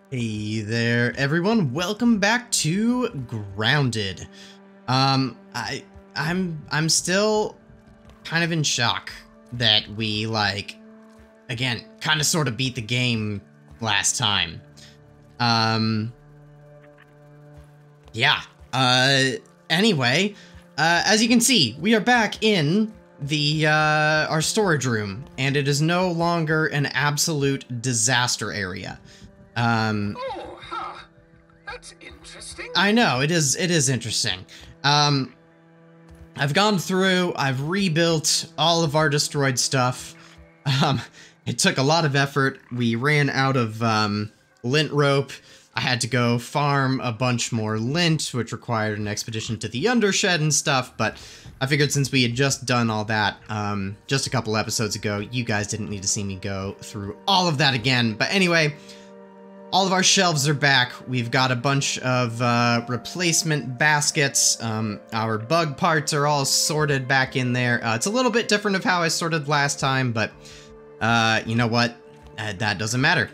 Hey there, everyone. Welcome back to Grounded. I'm still kind of in shock that we again kind of sort of beat the game last time. Yeah. Anyway, as you can see, we are back in the our storage room, and it is no longer an absolute disaster area. Oh, huh. That's interesting. I know, it is interesting. I've gone through, I've rebuilt all of our destroyed stuff. It took a lot of effort. We ran out of lint rope. I had to go farm a bunch more lint, which required an expedition to the undershed and stuff, but I figured since we had just done all that just a couple episodes ago, you guys didn't need to see me go through all of that again. But anyway, all of our shelves are back. We've got a bunch of replacement baskets. Our bug parts are all sorted back in there. It's a little bit different of how I sorted last time, but you know what? That doesn't matter.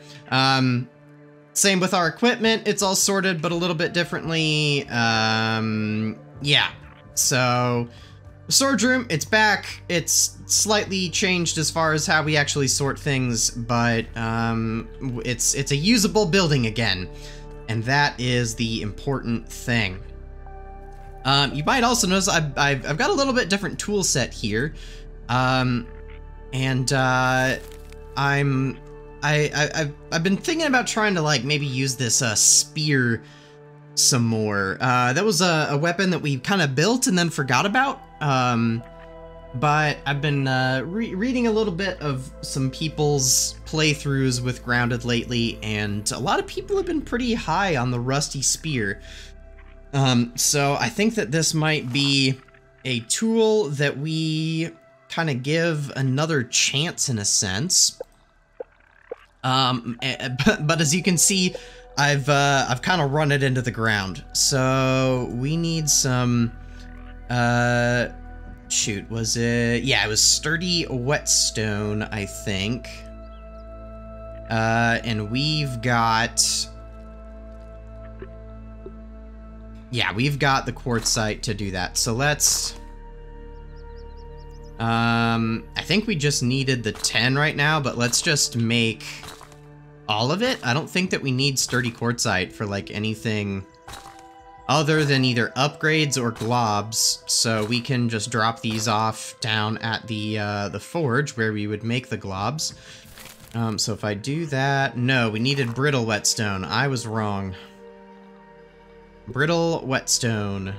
Same with our equipment. It's all sorted, but a little bit differently. Yeah. So, storage room, it's back. It's slightly changed as far as how we actually sort things, but it's a usable building again, and that is the important thing. You might also notice I've got a little bit different tool set here, and I've been thinking about trying to maybe use this spear some more. That was a weapon that we kind of built and then forgot about. But I've been reading a little bit of some people's playthroughs with Grounded lately, and a lot of people have been pretty high on the rusty spear. So I think that this might be a tool that we kind of give another chance in a sense. But as you can see, I've kind of run it into the ground. So we need some, shoot, was it? Yeah, it was sturdy whetstone, I think. And we've got, yeah, we've got the quartzite to do that. So let's, I think we just needed the 10 right now, but let's just make all of it. I don't think that we need sturdy quartzite for anything other than either upgrades or globs, so we can just drop these off down at the forge where we would make the globs. So if I do that, no, we needed brittle whetstone. I was wrong. Brittle whetstone.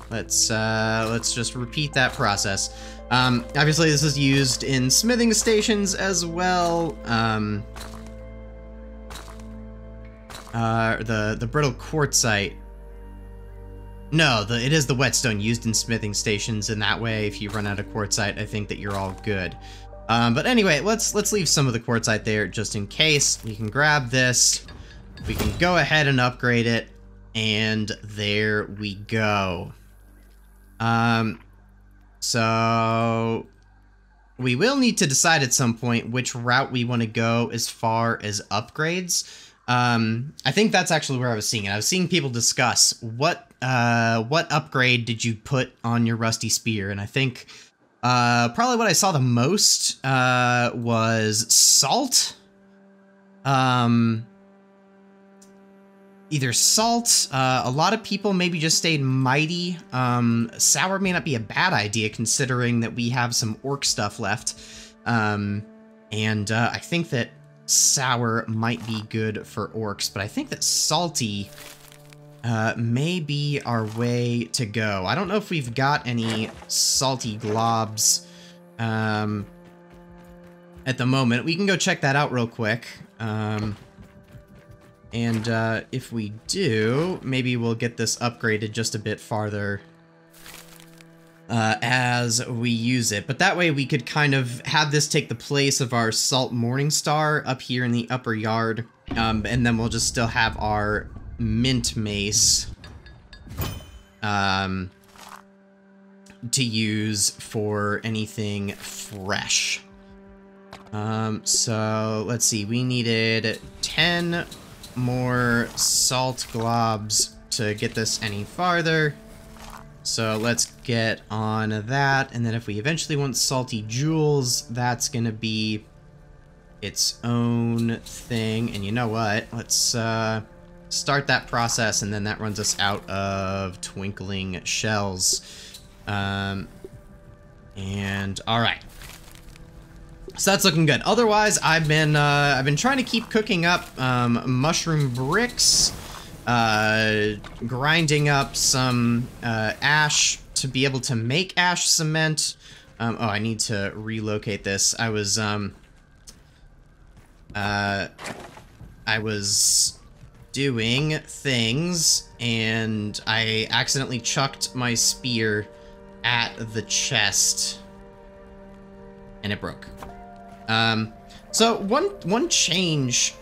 Let's just repeat that process. Obviously this is used in smithing stations as well. The brittle quartzite. No, it is the whetstone used in smithing stations, and that way if you run out of quartzite, I think that you're all good. But anyway, let's leave some of the quartzite there just in case. We can grab this. We can go ahead and upgrade it, and there we go. So we will need to decide at some point which route we want to go as far as upgrades. I think that's actually where I was seeing it. I was seeing people discuss what upgrade did you put on your rusty spear, and I think probably what I saw the most was salt. Either salt, a lot of people maybe just stayed mighty. Sour may not be a bad idea considering that we have some orc stuff left. I think that sour might be good for orcs, but I think that salty may be our way to go. I don't know if we've got any salty globs at the moment. We can go check that out real quick. And if we do, maybe we'll get this upgraded just a bit farther as we use it. But that way we could kind of have this take the place of our Salt Morningstar up here in the upper yard. And then we'll just still have our mint mace to use for anything fresh. So let's see, we needed 10 more salt globs to get this any farther. So let's get on that, and then if we eventually want salty jewels, that's gonna be its own thing. And you know what? Let's start that process, and then that runs us out of twinkling shells. And all right. So that's looking good. Otherwise, I've been trying to keep cooking up mushroom bricks, grinding up some ash to be able to make ash cement. Oh, I need to relocate this. I was doing things, and I accidentally chucked my spear at the chest, and it broke. So one change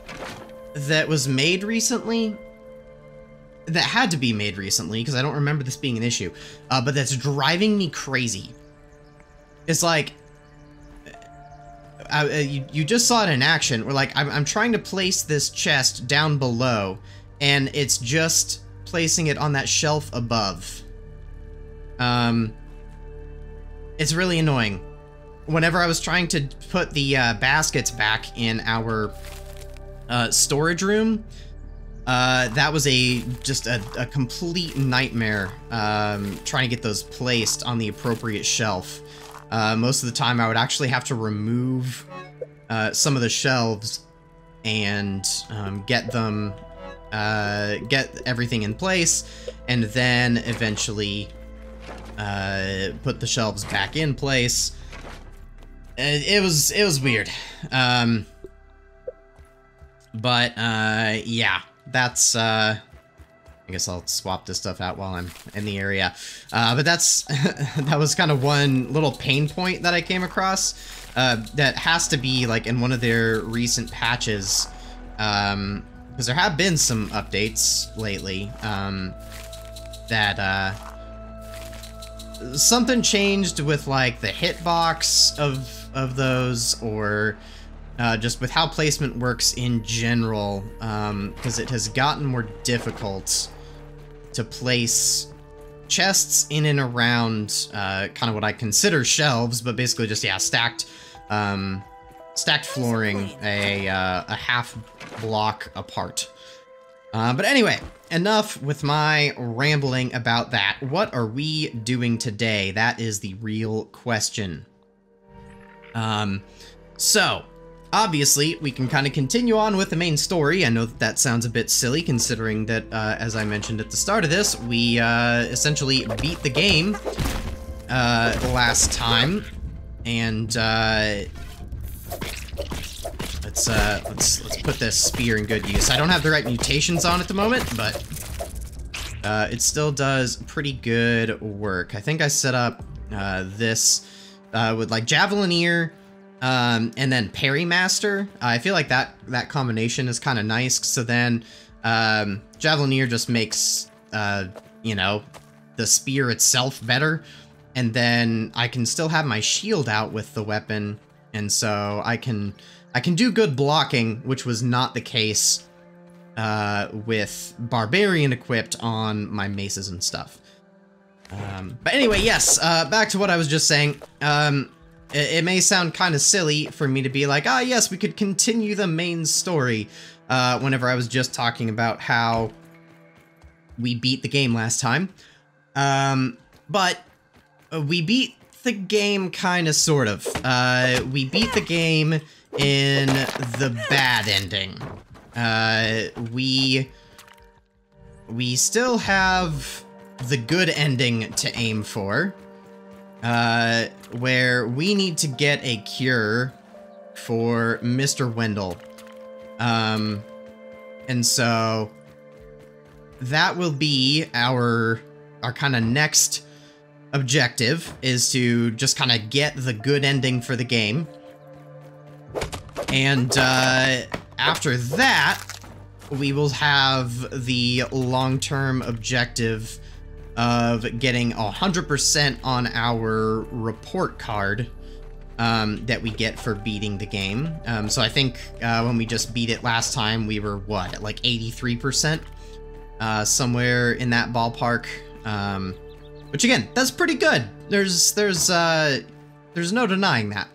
that was made recently, that had to be made recently, because I don't remember this being an issue, but that's driving me crazy. It's like, you just saw it in action, where like, I'm trying to place this chest down below, and it's just placing it on that shelf above. It's really annoying. Whenever I was trying to put the baskets back in our storage room, that was just a complete nightmare, trying to get those placed on the appropriate shelf. Most of the time I would actually have to remove some of the shelves and get everything in place, and then eventually put the shelves back in place. It was weird. Yeah, that's, I guess I'll swap this stuff out while I'm in the area. But that's, that was kind of one little pain point that I came across, that has to be, like, in one of their recent patches, because there have been some updates lately, that, something changed with, like, the hitbox of those, or just with how placement works in general, because it has gotten more difficult to place chests in and around kind of what I consider shelves, but basically just, yeah, stacked flooring a half block apart. But anyway, enough with my rambling about that. What are we doing today? That is the real question. So, obviously, we can kind of continue on with the main story. I know that sounds a bit silly, considering that, as I mentioned at the start of this, we essentially beat the game last time, and let's put this spear in good use. I don't have the right mutations on at the moment, but it still does pretty good work. I think I set up this with like Javelineer, and then Parry Master. I feel like that combination is kind of nice. So then Javelineer just makes you know, the spear itself better, and then I can still have my shield out with the weapon, and so I can do good blocking, which was not the case with Barbarian equipped on my maces and stuff. But anyway, yes, back to what I was just saying. It may sound kind of silly for me to be like, ah, yes, we could continue the main story, whenever I was just talking about how we beat the game last time. But we beat the game kind of, sort of. We beat the game in the bad ending. We still have the good ending to aim for, where we need to get a cure for Mr. Wendell. And so that will be our kind of next objective, is to just kind of get the good ending for the game. And after that, we will have the long-term objective of getting 100% on our report card, that we get for beating the game. So I think when we just beat it last time, we were, what, at like 83%? Somewhere in that ballpark. Which again, that's pretty good. There's no denying that.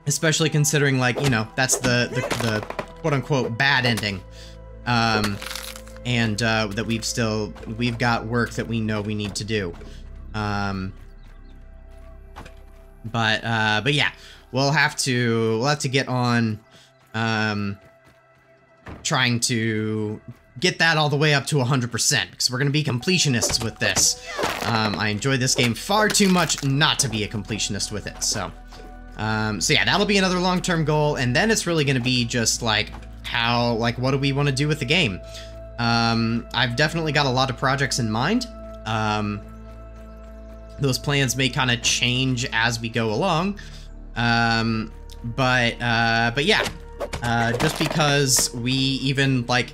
Especially considering, like, you know, that's the quote-unquote bad ending. And that we've got work that we know we need to do. But yeah, we'll have to get on trying to get that all the way up to 100%, because we're gonna be completionists with this. I enjoy this game far too much not to be a completionist with it, so yeah, that'll be another long-term goal, and then it's really gonna be just like what do we want to do with the game? I've definitely got a lot of projects in mind. Those plans may kind of change as we go along. But yeah, just because we even, like,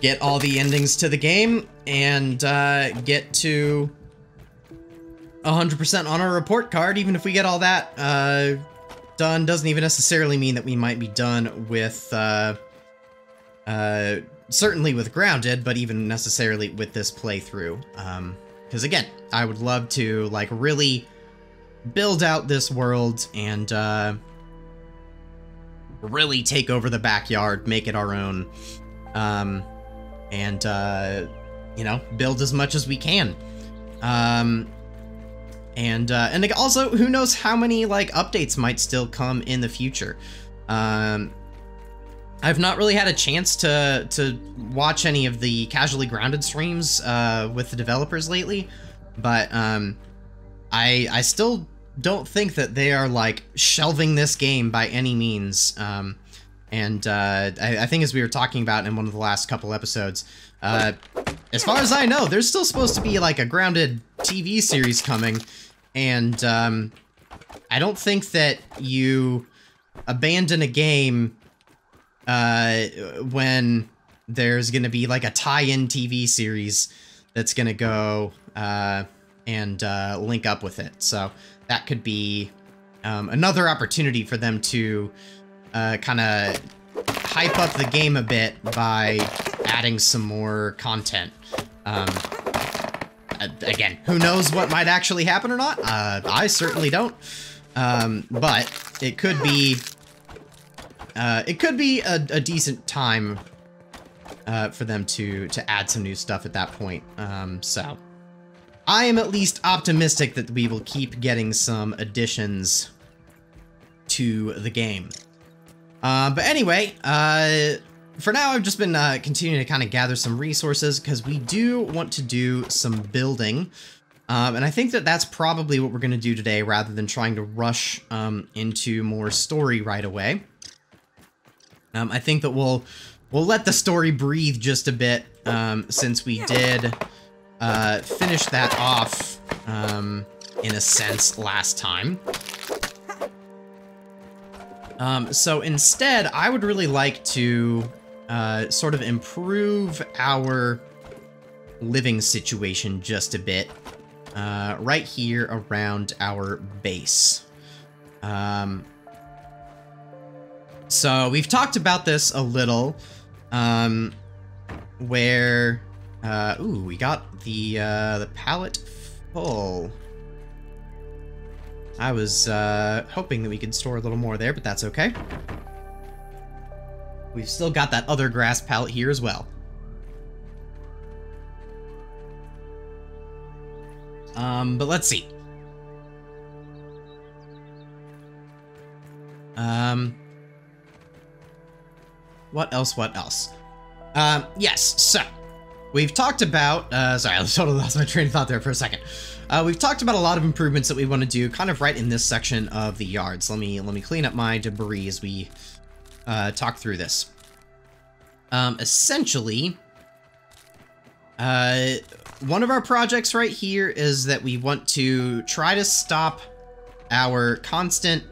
get all the endings to the game and get to 100% on our report card, even if we get all that done, doesn't even necessarily mean that we might be done with, certainly with Grounded, but even necessarily with this playthrough. Because again, I would love to, like, really build out this world and really take over the backyard, make it our own, and you know, build as much as we can. And also, who knows how many, like, updates might still come in the future. I've not really had a chance to watch any of the Casually Grounded streams with the developers lately, but I still don't think that they are, like, shelving this game by any means. And I think, as we were talking about in one of the last couple episodes, as far as I know, there's still supposed to be, like, a Grounded TV series coming, and I don't think that you abandon a game when there's gonna be, like, a tie-in TV series that's gonna go and link up with it. So that could be another opportunity for them to kind of hype up the game a bit by adding some more content. Again, who knows what might actually happen or not? I certainly don't. But it could be a decent time for them to add some new stuff at that point. So I am at least optimistic that we will keep getting some additions to the game. But anyway, for now, I've just been continuing to kind of gather some resources, because we do want to do some building. And I think that that's probably what we're going to do today, rather than trying to rush into more story right away. I think that we'll let the story breathe just a bit, since we did finish that off, in a sense, last time. So instead, I would really like to sort of improve our living situation just a bit, right here around our base. So we've talked about this a little, where, ooh, we got the pallet full. I was hoping that we could store a little more there, but that's okay. We've still got that other grass pallet here as well. But let's see. What else? Yes, so we've talked about, sorry, I totally lost my train of thought there for a second. We've talked about a lot of improvements that we want to do kind of right in this section of the yards. Let me clean up my debris as we talk through this. Essentially, one of our projects right here is that we want to try to stop our constant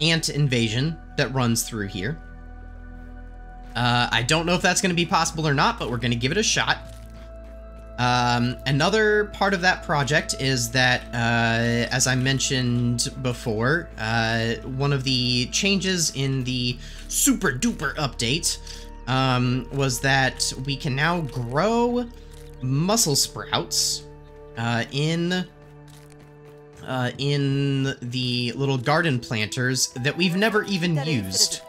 ant invasion that runs through here. I don't know if that's going to be possible or not, but we're going to give it a shot. Another part of that project is that, as I mentioned before, one of the changes in the super duper update, was that we can now grow mussel sprouts, in the little garden planters that we've never even used.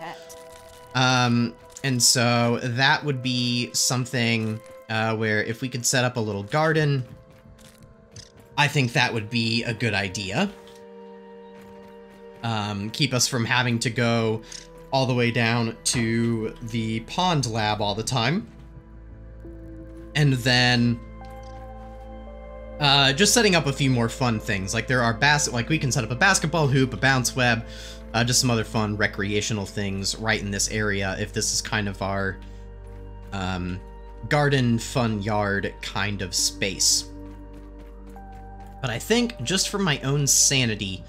And so that would be something where if we could set up a little garden, I think that would be a good idea. Keep us from having to go all the way down to the pond lab all the time. And then just setting up a few more fun things. Like there are like we can set up a basketball hoop, a bounce web, just some other fun recreational things right in this area if this is kind of our garden fun yard kind of space. But I think just for my own sanity,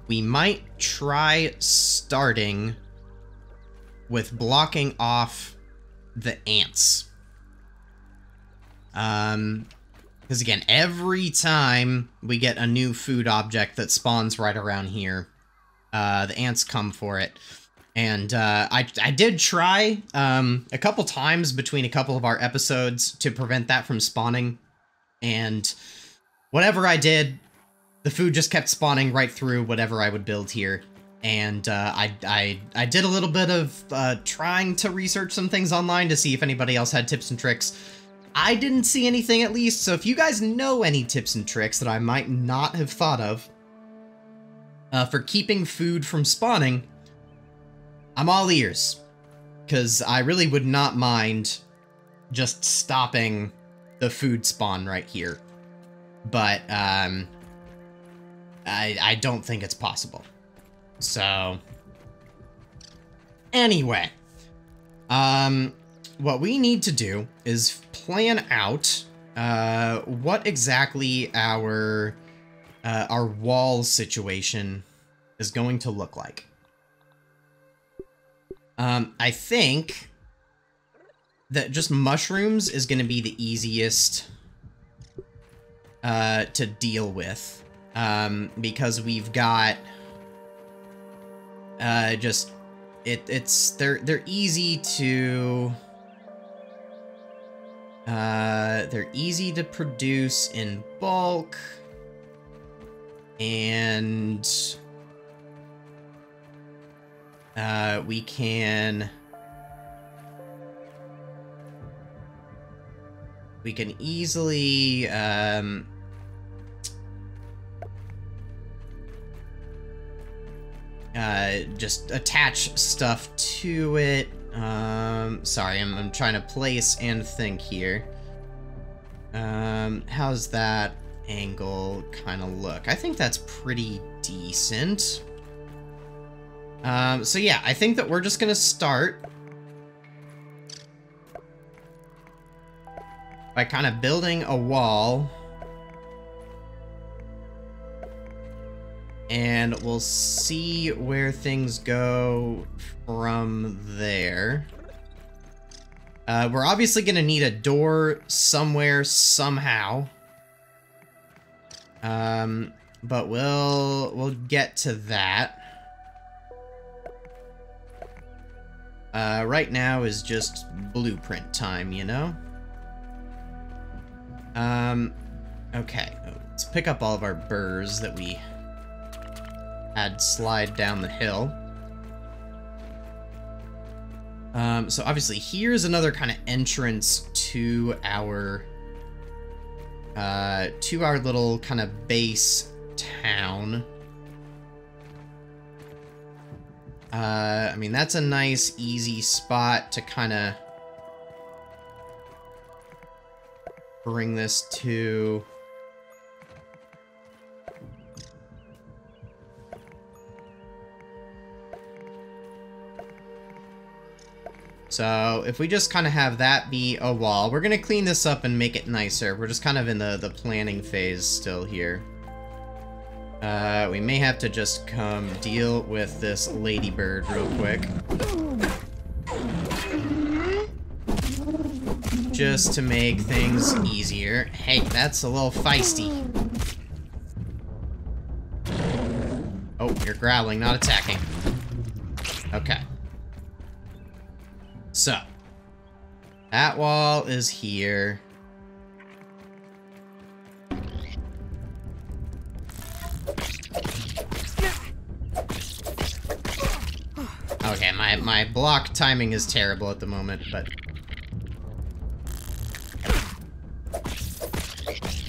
we might try starting with blocking off the ants. Because again, every time we get a new food object that spawns right around here, the ants come for it. And I did try a couple times between a couple of our episodes to prevent that from spawning. And whatever I did, the food just kept spawning right through whatever I would build here. And I did a little bit of trying to research some things online to see if anybody else had tips and tricks. I didn't see anything, at least, so if you guys know any tips and tricks that I might not have thought of for keeping food from spawning, I'm all ears, because I really would not mind just stopping the food spawn right here. But I don't think it's possible. So anyway, what we need to do is plan out what exactly our wall situation is going to look like. I think that just mushrooms is going to be the easiest to deal with, because we've got they're easy to produce in bulk, and we can easily just attach stuff to it. Sorry, I'm trying to place and think here. How's that angle kind of look? I think that's pretty decent. So yeah, I think that we're just gonna start by kind of building a wall, and we'll see where things go from there. We're obviously gonna need a door somewhere, somehow. But we'll get to that. Right now is just blueprint time, you know? Okay, let's pick up all of our burrs that we had slide down the hill. So obviously here's another kind of entrance to our little kind of base town. I mean, that's a nice, easy spot to kind of bring this to. So if we just kind of have that be a wall, we're going to clean this up and make it nicer. We're just kind of in the planning phase still here. We may have to just come deal with this ladybird real quick. just to make things easier. Hey, that's a little feisty. Oh, you're growling, not attacking. Okay. So, that wall is here. Okay, my block timing is terrible at the moment, but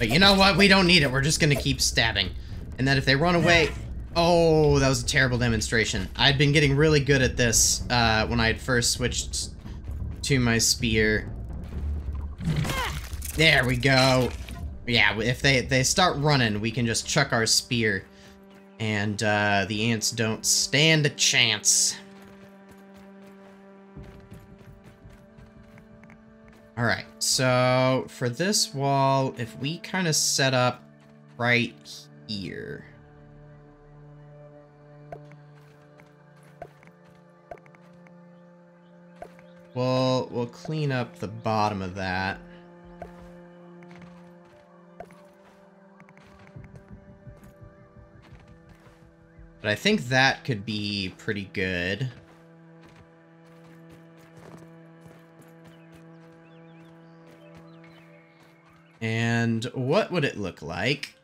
you know what? We don't need it. We're just gonna keep stabbing. And then if they run away... Oh, that was a terrible demonstration. I'd been getting really good at this when I had first switched to my spear. There we go. Yeah, if they start running, we can just chuck our spear. And the ants don't stand a chance. Alright, so for this wall, if we kind of set up right here... We'll clean up the bottom of that. But I think that could be pretty good. And what would it look like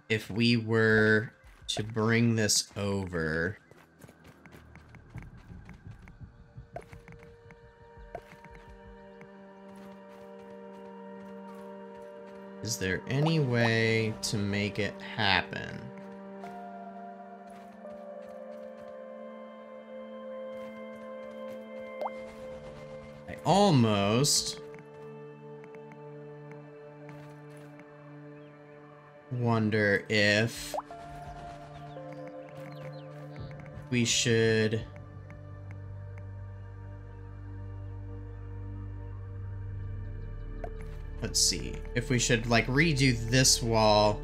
if we were to bring this over? Is there any way to make it happen? I almost wonder if we should... Let's see, if we should, like, redo this wall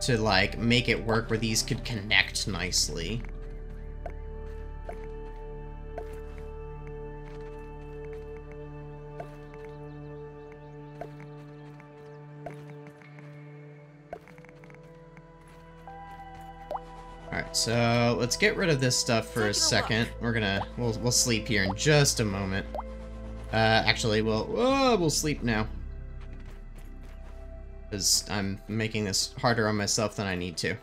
to, like, make it work where these could connect nicely. Alright, so let's get rid of this stuff for a second. We'll sleep here in just a moment. Actually, we'll sleep now. Because I'm making this harder on myself than I need to.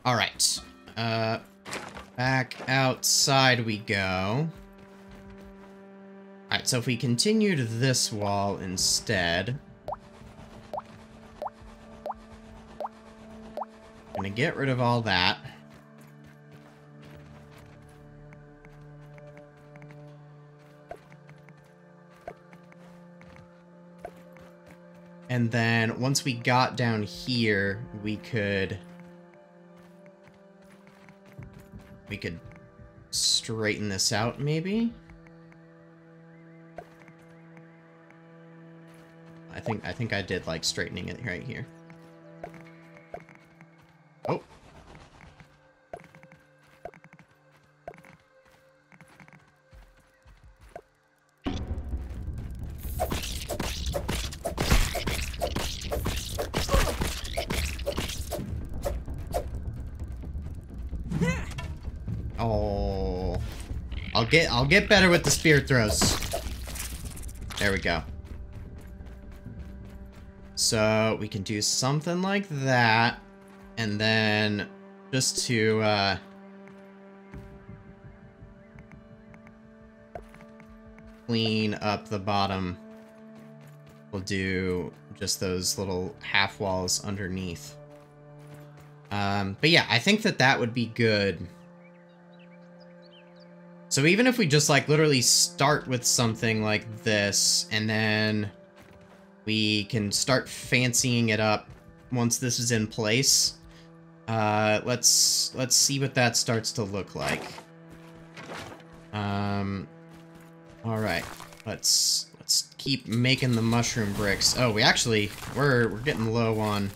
Alright, back outside we go. Alright, so if we continue to this wall instead, I'm gonna get rid of all that. And then once we got down here, we could straighten this out, maybe? I think I did like straightening it right here. Oh. Oh. I'll get better with the spear throws. There we go. So we can do something like that, and then just to clean up the bottom, we'll do just those little half walls underneath. But yeah, I think that would be good. So even if we just like literally start with something like this, and then we can start fancying it up once this is in place. Let's see what that starts to look like. Alright. Let's keep making the mushroom bricks. Oh, we're getting low on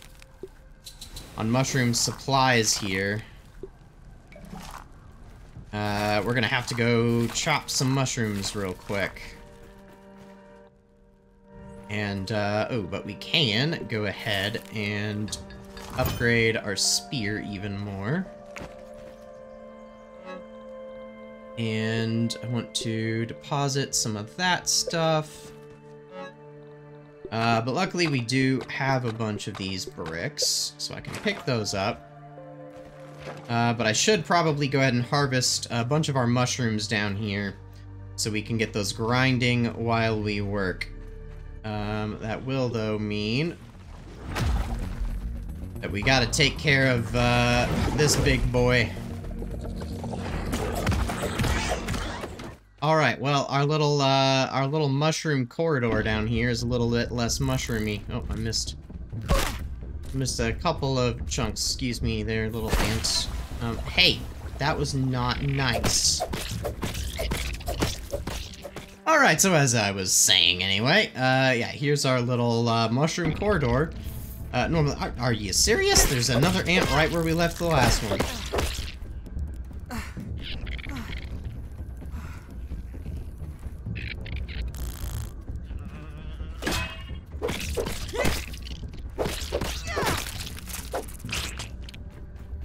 mushroom supplies here. We're gonna have to go chop some mushrooms real quick. And, oh, but we can go ahead and upgrade our spear even more. And I want to deposit some of that stuff. But luckily we do have a bunch of these bricks, so I can pick those up. But I should probably go ahead and harvest a bunch of our mushrooms down here, so we can get those grinding while we work. That will, though, mean that we gotta take care of, this big boy. Alright, well, our little mushroom corridor down here is a little bit less mushroomy. Oh, I missed a couple of chunks. Excuse me there, little ants. Hey, that was not nice. Alright, so as I was saying anyway, yeah, here's our little, mushroom corridor. Normally, are you serious? There's another ant right where we left the last one.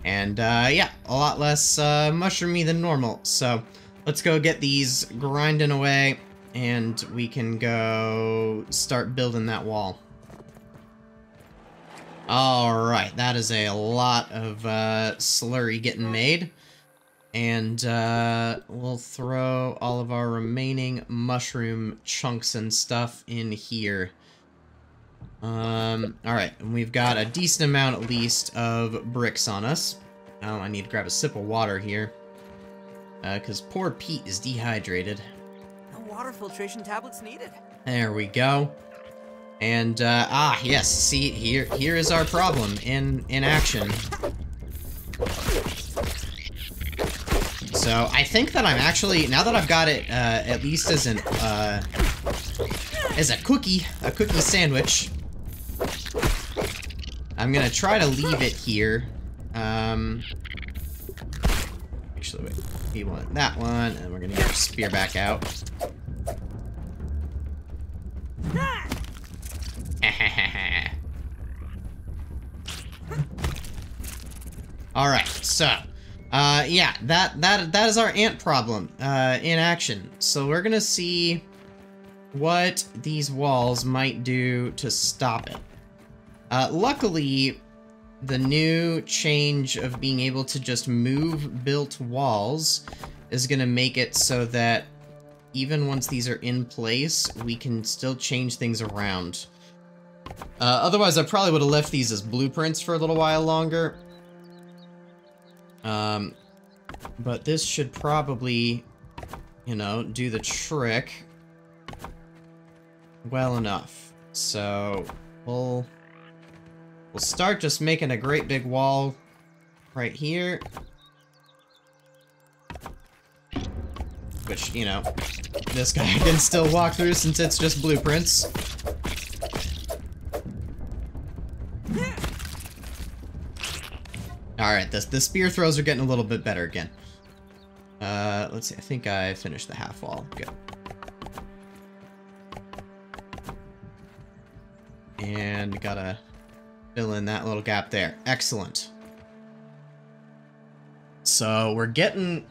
And, yeah, a lot less, mushroomy than normal. So, let's go get these grinding away, and we can go start building that wall. Alright, that is a lot of, slurry getting made. And, we'll throw all of our remaining mushroom chunks and stuff in here. Alright, and we've got a decent amount, at least, of bricks on us. Oh, I need to grab a sip of water here. Because poor Pete is dehydrated. No water filtration tablets needed. There we go. And, yes, see, here is our problem in action. So, I think that I'm actually, now that I've got it, at least as an, as a cookie sandwich, I'm gonna try to leave it here. Actually, wait, we want that one, and we're gonna get our spear back out. Alright, so, yeah, that is our ant problem, in action. So we're gonna see what these walls might do to stop it. Luckily, the new change of being able to just move built walls is gonna make it so that even once these are in place, we can still change things around. Otherwise, I probably would have left these as blueprints for a little while longer. But this should probably, you know, do the trick well enough. So, we'll start just making a great big wall right here. Which, you know, this guy can still walk through since it's just blueprints. Alright, the spear throws are getting a little bit better again. Let's see, I think I finished the half wall. Good. And gotta fill in that little gap there. Excellent. So we're getting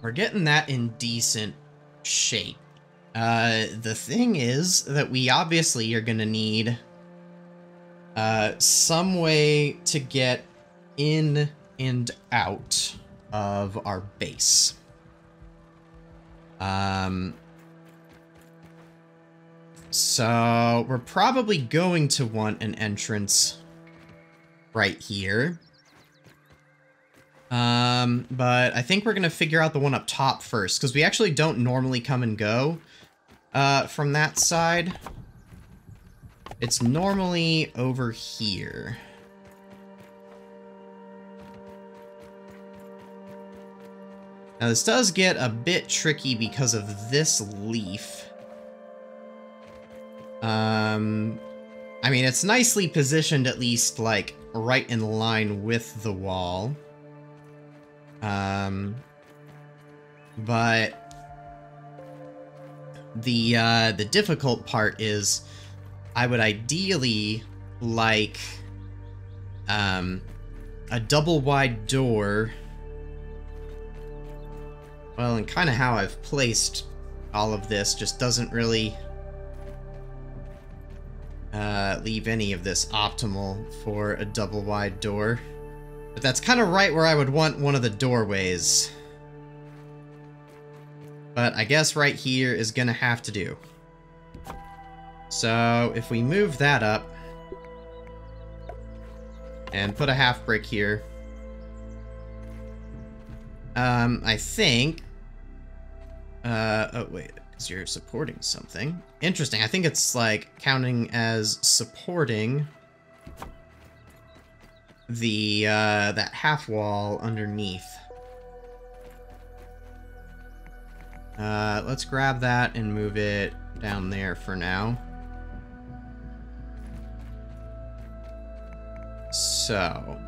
that in decent shape. The thing is that we obviously are gonna need some way to get in and out of our base. So we're probably going to want an entrance right here. But I think we're gonna figure out the one up top first, because we actually don't normally come and go from that side. It's normally over here. Now this does get a bit tricky because of this leaf. I mean, it's nicely positioned at least, like, right in line with the wall. But the difficult part is I would ideally like a double wide door. Well, and kind of how I've placed all of this just doesn't really leave any of this optimal for a double wide door. But that's kind of right where I would want one of the doorways. But I guess right here is gonna have to do. So if we move that up and put a half brick here, I think, oh wait, because you're supporting something. Interesting, I think it's like counting as supporting the, that half wall underneath. Let's grab that and move it down there for now. So.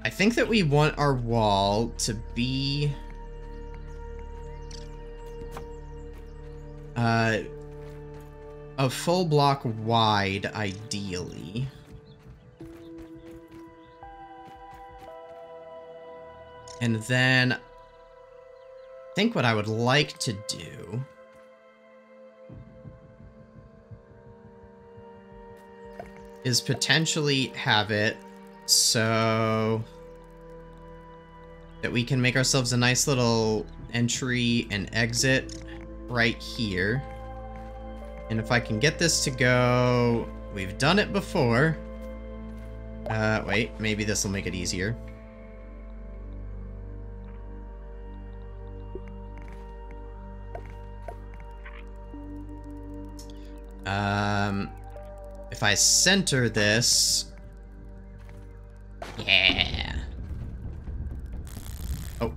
I think that we want our wall to be a full block wide, ideally. And then I think what I would like to do is potentially have it so that we can make ourselves a nice little entry and exit right here. And if I can get this to go, we've done it before. Wait, maybe this will make it easier. If I center this... Yeah. Oh,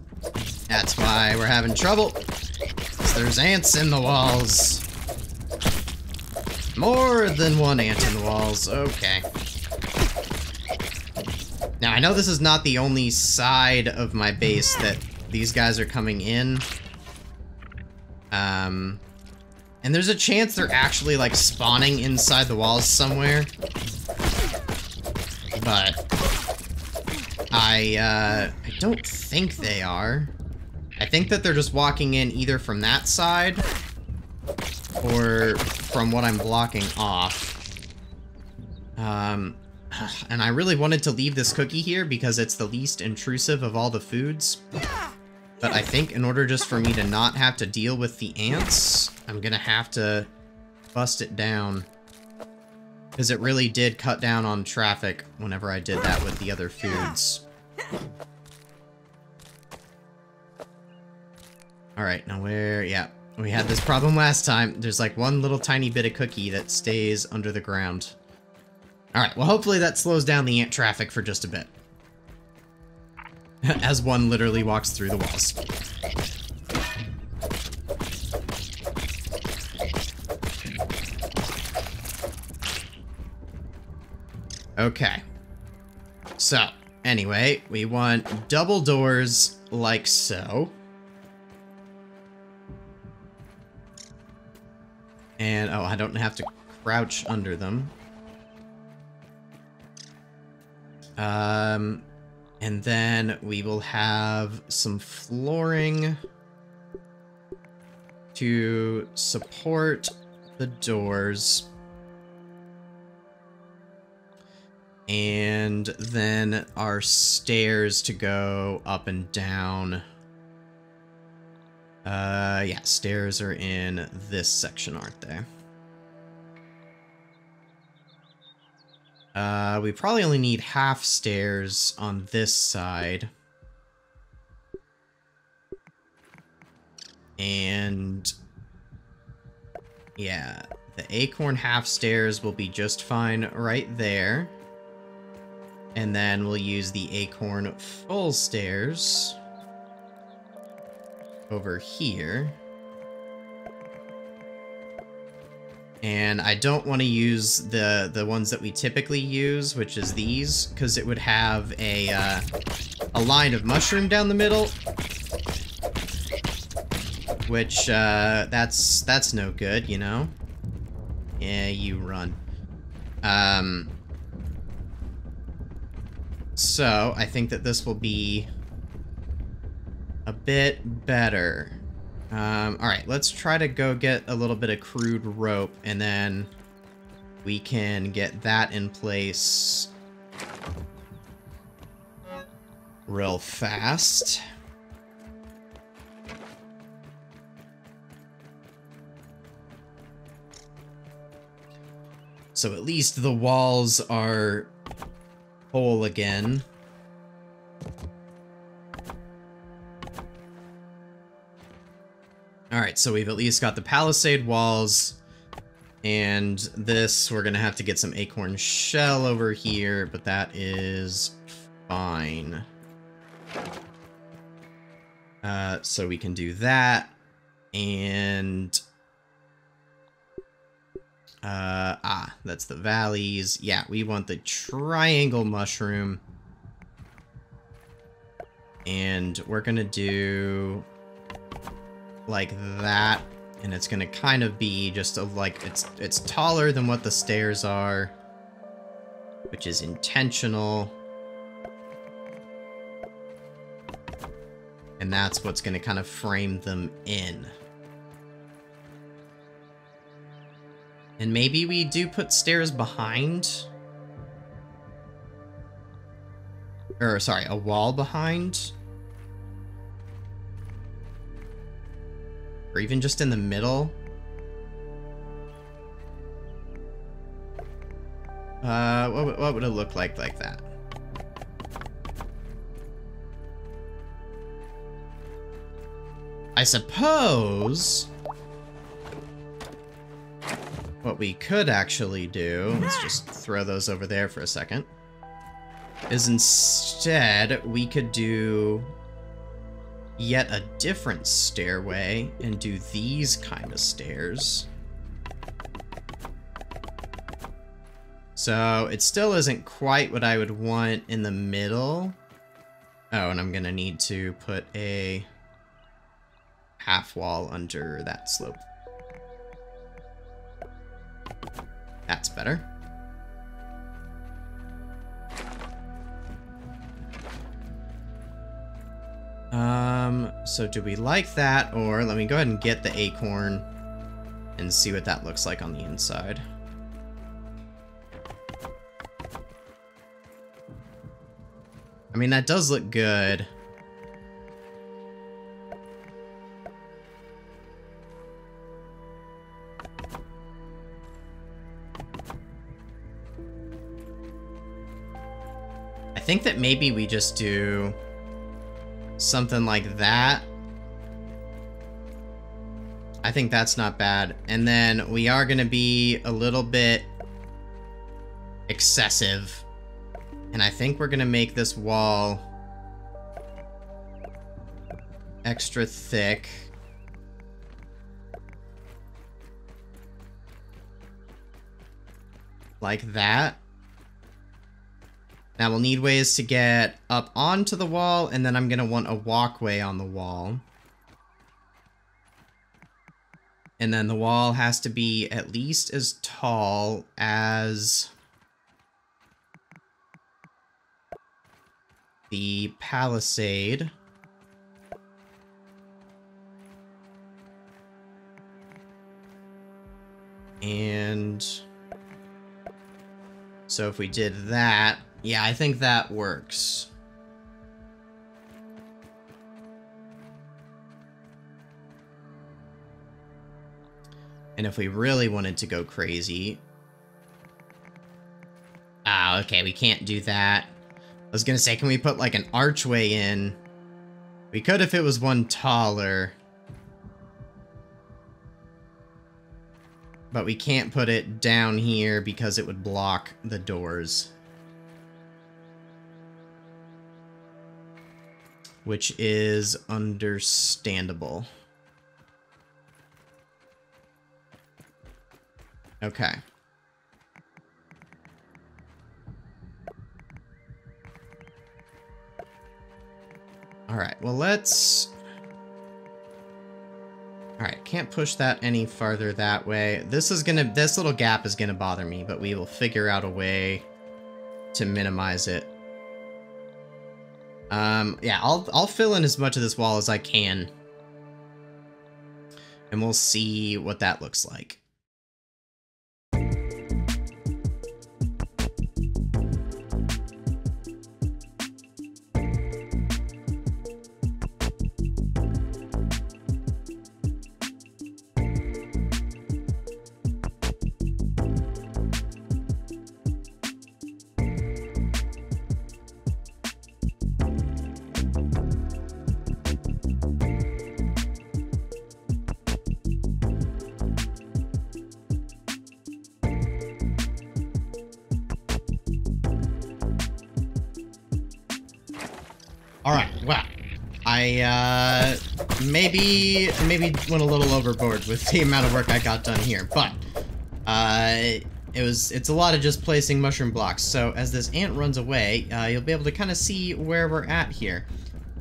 that's why we're having trouble. 'Cause there's ants in the walls. More than one ant in the walls. Okay. Now, I know this is not the only side of my base that these guys are coming in. And there's a chance they're actually, like, spawning inside the walls somewhere. But I don't think they are. I think that they're just walking in either from that side or from what I'm blocking off. And I really wanted to leave this cookie here because it's the least intrusive of all the foods. But I think in order just for me to not have to deal with the ants, I'm gonna have to bust it down. Because it really did cut down on traffic whenever I did that with the other foods. Alright, now where... Yeah, we had this problem last time. There's like one little tiny bit of cookie that stays under the ground. Alright, well hopefully that slows down the ant traffic for just a bit. As one literally walks through the walls. Okay. So, anyway, we want double doors like so. And, oh, I don't have to crouch under them. And then we will have some flooring to support the doors. And then our stairs to go up and down. Yeah, stairs are in this section, aren't they? We probably only need half stairs on this side. And yeah, the acorn half stairs will be just fine right there. And then we'll use the acorn full stairs over here. And I don't want to use the ones that we typically use, which is these, because it would have a line of mushroom down the middle. Which, that's no good, you know? Yeah, you run. So, I think that this will be a bit better. Alright, let's try to go get a little bit of crude rope, and then we can get that in place real fast. So at least the walls are whole again. Alright, so we've at least got the palisade walls, and this, we're gonna have to get some acorn shell over here, but that is fine. So we can do that, and... that's the valleys. Yeah, we want the triangle mushroom. And we're gonna do like that, and it's gonna kind of be just a, like, it's taller than what the stairs are, which is intentional. And that's what's gonna kind of frame them in. And maybe we do put stairs behind. Or, sorry, a wall behind. Or even just in the middle. What would it look like that? I suppose... what we could actually do, let's just throw those over there for a second, is instead we could do yet a different stairway and do these kind of stairs. So it still isn't quite what I would want in the middle. Oh, and I'm gonna need to put a half wall under that slope. That's better. So do we like that, or let me go ahead and get the acorn and see what that looks like on the inside. I mean, that does look good. I think that maybe we just do something like that. I think that's not bad. And then we are going to be a little bit excessive. And I think we're going to make this wall extra thick. Like that. Now we'll need ways to get up onto the wall, and then I'm going to want a walkway on the wall. And then the wall has to be at least as tall as the palisade. And so if we did that, yeah, I think that works. And if we really wanted to go crazy... ah, okay, we can't do that. I was gonna say, can we put like an archway in? We could if it was one taller. But we can't put it down here because it would block the doors. which is understandable. Okay. Alright, well let's... Alright, can't push that any farther that way. This little gap is gonna bother me, but we will figure out a way to minimize it. Yeah, I'll fill in as much of this wall as I can. And we'll see what that looks like. Alright, well, I, maybe went a little overboard with the amount of work I got done here, but, it's a lot of just placing mushroom blocks, so as this ant runs away, you'll be able to kind of see where we're at here.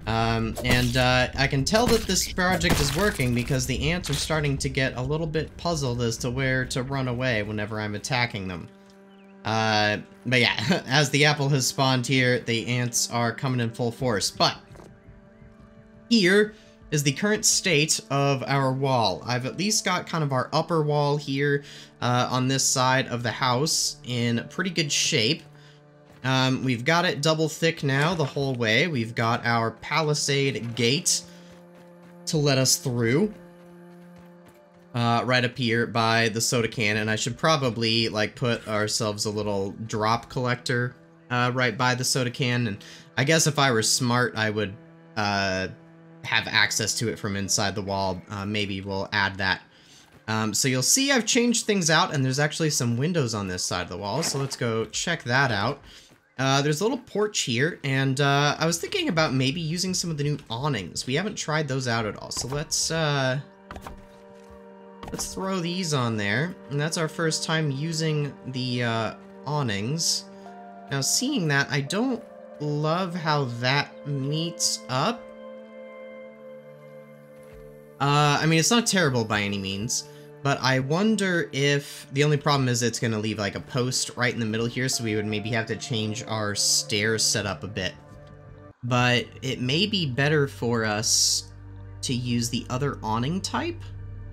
I can tell that this project is working because the ants are starting to get a little bit puzzled as to where to run away whenever I'm attacking them. But yeah, as the apple has spawned here, the ants are coming in full force. But here is the current state of our wall. I've at least got kind of our upper wall here on this side of the house in pretty good shape. We've got it double thick now the whole way. We've got our palisade gate to let us through. Right up here by the soda can, and I should probably, like, put ourselves a little drop collector, right by the soda can, and I guess if I were smart, I would, have access to it from inside the wall. Maybe we'll add that. So you'll see I've changed things out, and there's actually some windows on this side of the wall, so let's go check that out. There's a little porch here, and, I was thinking about maybe using some of the new awnings. We haven't tried those out at all, so let's throw these on there, and that's our first time using the awnings. Now, seeing that, I don't love how that meets up. I mean, it's not terrible by any means, but I wonder if... The only problem is it's going to leave, like, a post right in the middle here, so we would maybe have to change our stairs setup a bit. But it may be better for us to use the other awning type.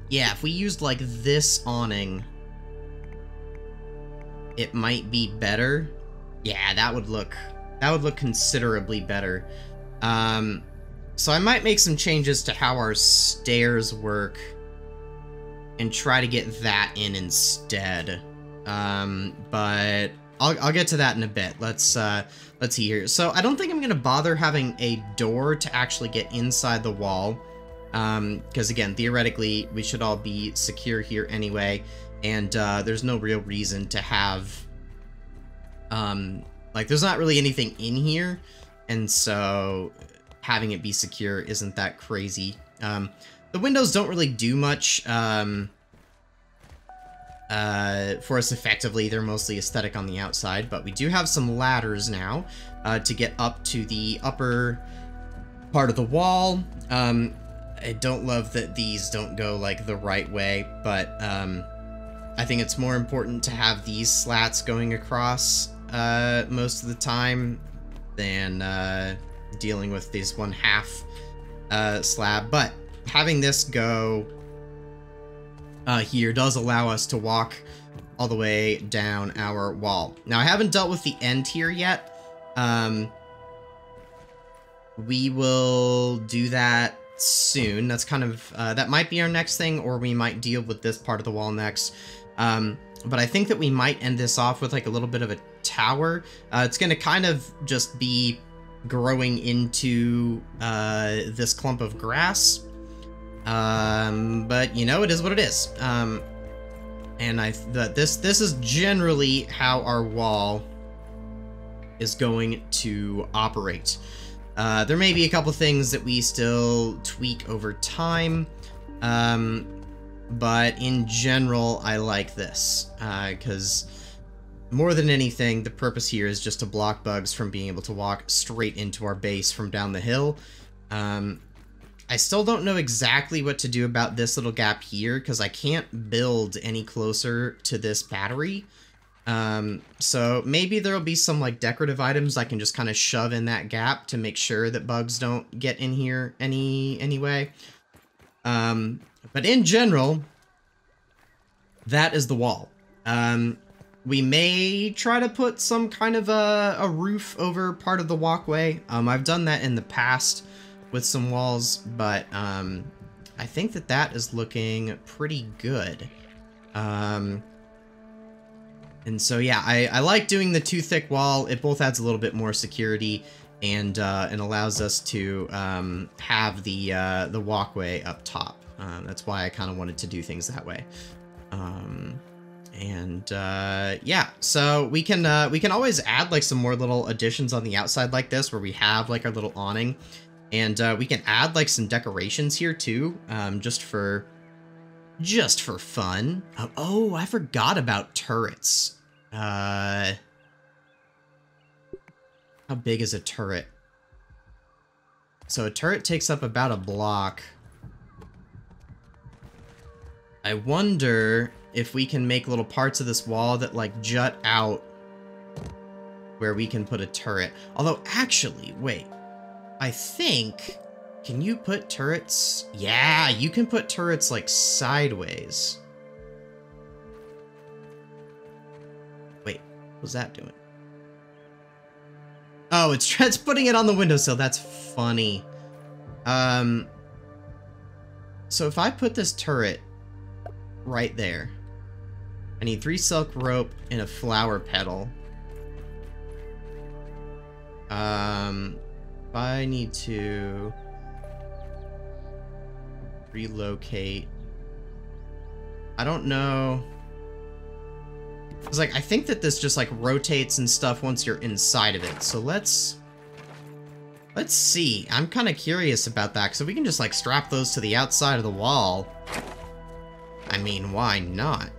Yeah, if we used, like, this awning, it might be better. Yeah, that would look considerably better. So I might make some changes to how our stairs work and try to get that in instead. But I'll get to that in a bit. Let's see here. So I don't think I'm gonna bother having a door to actually get inside the wall. Because again, theoretically, we should all be secure here anyway, and there's no real reason to have, like, there's not really anything in here, and so having it be secure isn't that crazy. The windows don't really do much for us effectively. They're mostly aesthetic on the outside, but we do have some ladders now to get up to the upper part of the wall. I don't love that these don't go, like, the right way, but I think it's more important to have these slats going across most of the time than dealing with this 1/2 slab. But having this go here does allow us to walk all the way down our wall. Now, I haven't dealt with the end here yet. We will do that soon. That's kind of, that might be our next thing, or we might deal with this part of the wall next. But I think that we might end this off with, like, a little bit of a tower. It's gonna kind of just be growing into this clump of grass. But, you know, it is what it is. And this is generally how our wall is going to operate. There may be a couple things that we still tweak over time, but in general, I like this, because more than anything, the purpose here is just to block bugs from being able to walk straight into our base from down the hill. I still don't know exactly what to do about this little gap here, because I can't build any closer to this battery. So maybe there'll be some like decorative items I can just kind of shove in that gap to make sure that bugs don't get in here anyway. But in general, that is the wall. We may try to put some kind of a roof over part of the walkway. I've done that in the past with some walls, but I think that is looking pretty good. And so yeah, I like doing the too thick wall. It both adds a little bit more security and allows us to have the walkway up top. That's why I kind of wanted to do things that way. Yeah, so we can always add like some more little additions on the outside like this, where we have like our little awning, and we can add like some decorations here too, just for fun. Oh, I forgot about turrets. How big is a turret? So a turret takes up about a block. I wonder if we can make little parts of this wall that like jut out where we can put a turret. Although actually, wait, I think, can you put turrets? Yeah, you can put turrets like sideways. Wait, what's that doing? Oh, it's putting it on the windowsill. That's funny. So if I put this turret right there, I need 3 silk rope and a flower petal. I need to relocate. I don't know. It's like, I think that this just like rotates and stuff once you're inside of it. So let's see. I'm kind of curious about that. So we can just like strap those to the outside of the wall. I mean, why not?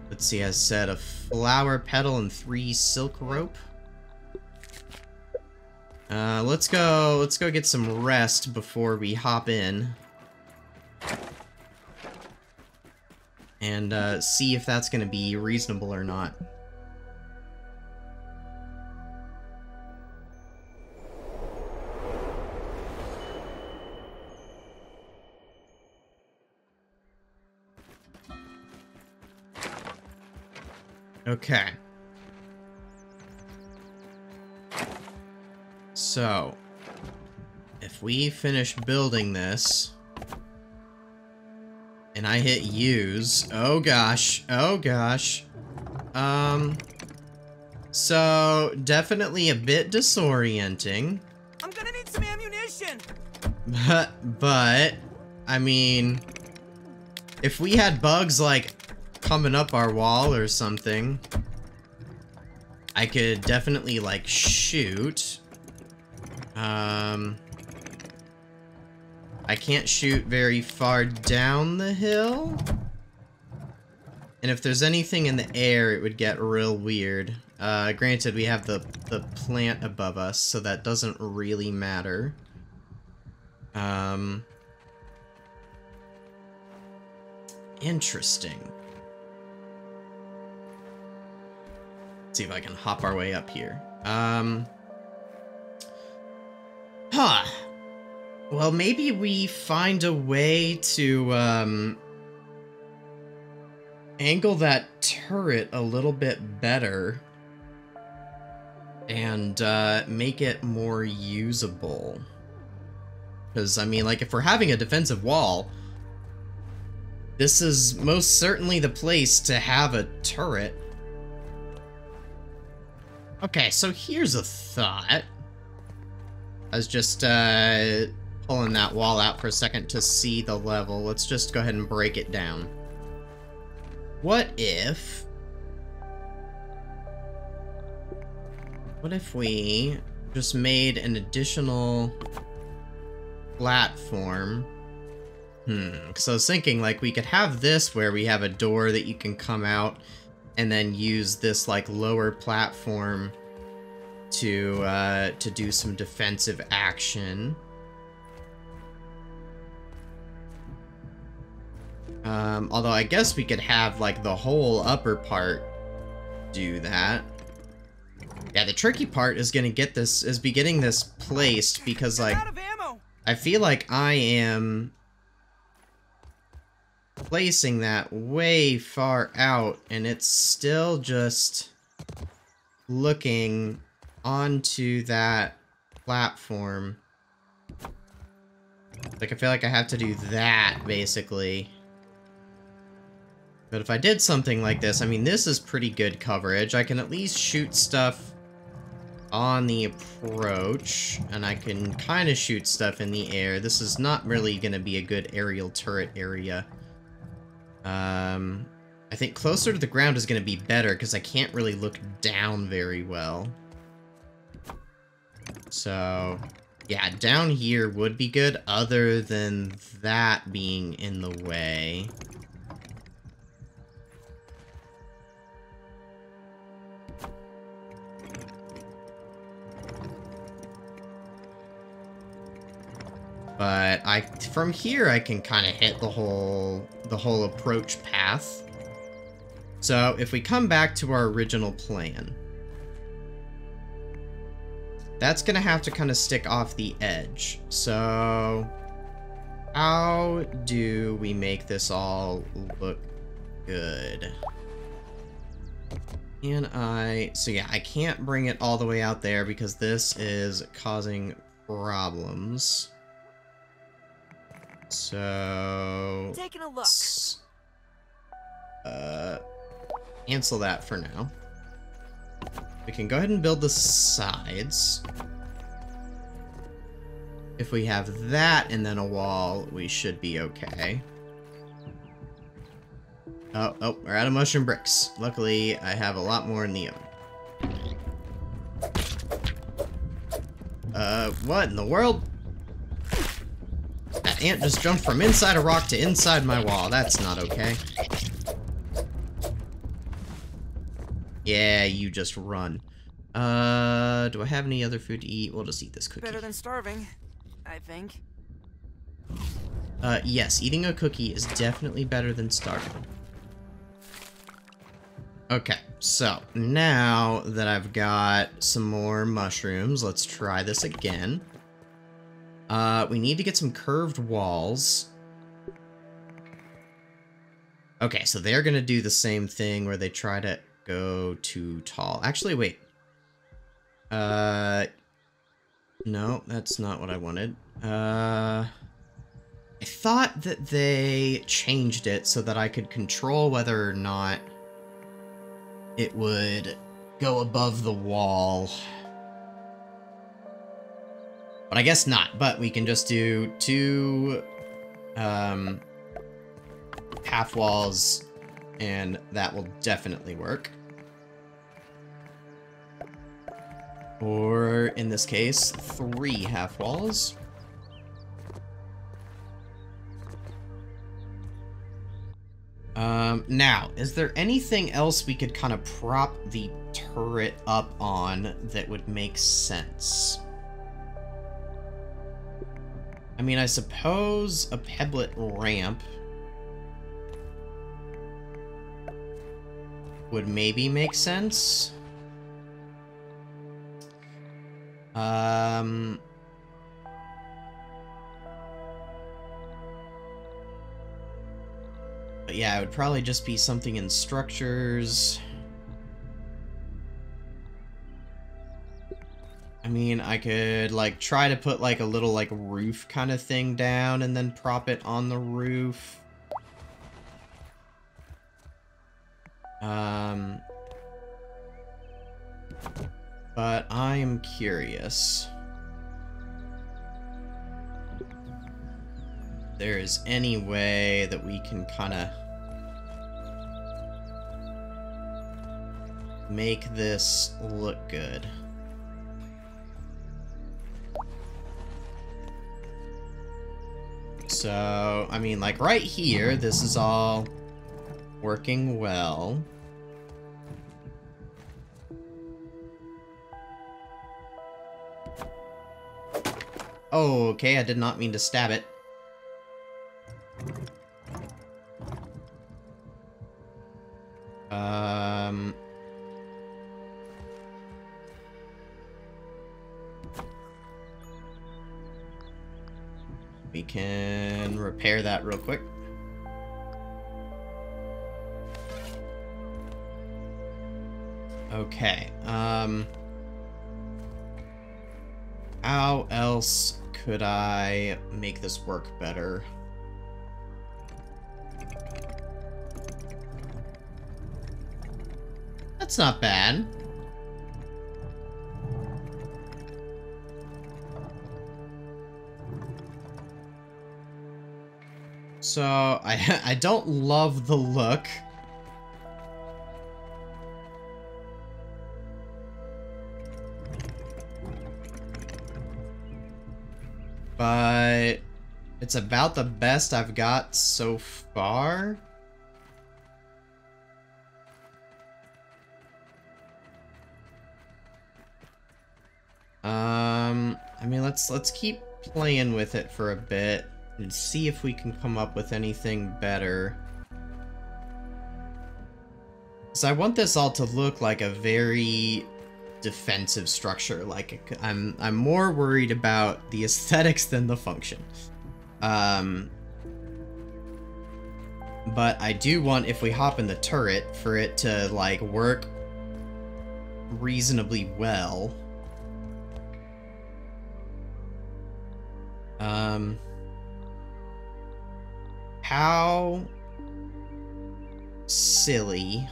Let's see, I said a flower petal and 3 silk rope. Let's go get some rest before we hop in. And, see if that's gonna be reasonable or not. Okay. So, if we finish building this, and I hit use, oh gosh, so definitely a bit disorienting. I'm gonna need some ammunition. But, I mean, if we had bugs like coming up our wall or something, I could definitely like shoot. I can't shoot very far down the hill. And if there's anything in the air, it would get real weird. Granted, we have the plant above us, so that doesn't really matter. Interesting. Let's see if I can hop our way up here. Well, maybe we find a way to, angle that turret a little bit better and, make it more usable. Because, I mean, like, if we're having a defensive wall, this is most certainly the place to have a turret. Okay, so here's a thought. I was just, pulling that wall out for a second to see the level. Let's just go ahead and break it down. What if What if we just made an additional platform? Because I was thinking, like, we could have this where we have a door that you can come out and then use this, like, lower platform to do some defensive action. Although I guess we could have, like, the whole upper part do that. Yeah, the tricky part is getting this placed because, like, I feel like I am placing that way far out, and it's still just looking onto that platform. Like, I feel like I have to do that, basically. But if I did something like this, I mean, this is pretty good coverage. I can at least shoot stuff on the approach, and I can kind of shoot stuff in the air. This is not really going to be a good aerial turret area. I think closer to the ground is going to be better, because I can't really look down very well. So, yeah, down here would be good, other than that being in the way. But from here I can kind of hit the whole approach path. So if we come back to our original plan, that's gonna have to kind of stick off the edge. So how do we make this all look good? So yeah, I can't bring it all the way out there because this is causing problems. So Taking a look. Cancel that for now. We can go ahead and build the sides. If we have that and then a wall, we should be okay. Oh, we're out of mushroom bricks. Luckily, I have a lot more in the oven. What in the world? That ant just jumped from inside a rock to inside my wall. That's not okay. Yeah, you just run. Do I have any other food to eat? We'll just eat this cookie. Better than starving, I think. Yes, eating a cookie is definitely better than starving. Okay, so now that I've got some more mushrooms, let's try this again. We need to get some curved walls. Okay, so they're gonna do the same thing where they try to go too tall. Actually, wait. No, that's not what I wanted. I thought that they changed it so that I could control whether or not it would go above the wall. But I guess not. But we can just do two half walls, and that will definitely work. Or, in this case, 3 half walls. Now, is there anything else we could kind of prop the turret up on that would make sense? I mean, I suppose a pebblet ramp would maybe make sense. But yeah, it would probably just be something in structures. I mean, I could, like, try to put, like, a little, like, roof kind of thing down and then prop it on the roof. But I am curious. If there is any way that we can kind of make this look good. So, I mean, like, right here, this is all working well. Oh, okay, I did not mean to stab it. We can repair that real quick. Okay, how else could I make this work better? That's not bad. So, I don't love the look. But it's about the best I've got so far. I mean, let's keep playing with it for a bit and see if we can come up with anything better. So I want this all to look like a very defensive structure. Like, I'm more worried about the aesthetics than the function. But I do want, if we hop in the turret, for it to, like, work reasonably well. How silly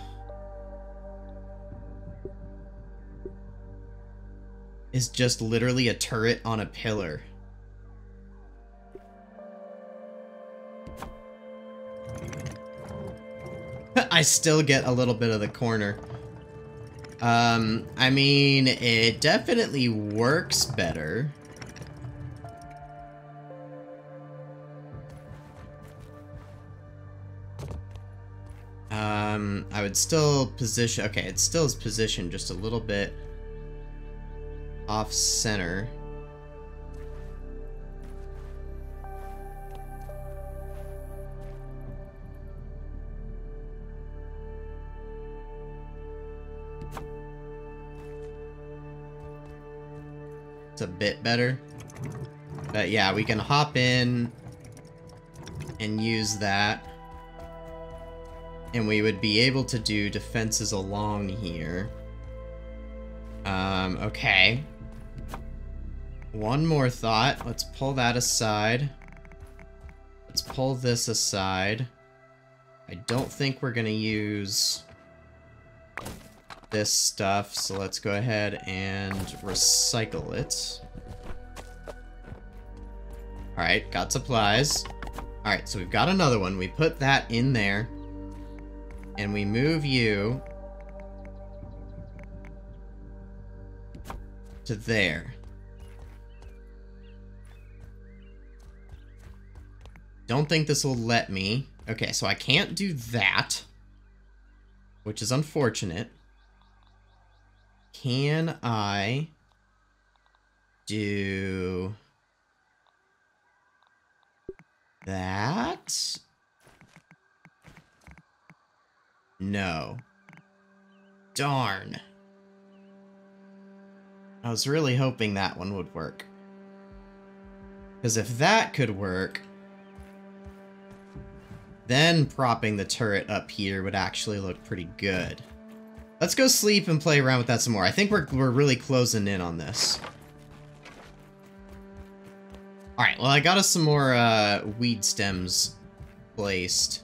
is just literally a turret on a pillar? I still get a little bit of the corner. I mean, it definitely works better. I would still position... Okay, it still is positioned just a little bit off-center. It's a bit better. But yeah, we can hop in and use that. And we would be able to do defenses along here. Okay. One more thought. Let's pull that aside. Let's pull this aside. I don't think we're gonna use this stuff, so let's go ahead and recycle it. Alright, got supplies. Alright, so we've got another one. We put that in there. And we move you to there. Don't think this will let me. Okay, so I can't do that, which is unfortunate. Can I do that? No. Darn. I was really hoping that one would work. Because if that could work, then propping the turret up here would actually look pretty good. Let's go sleep and play around with that some more. I think we're really closing in on this. Alright, well I got us some more weed stems placed.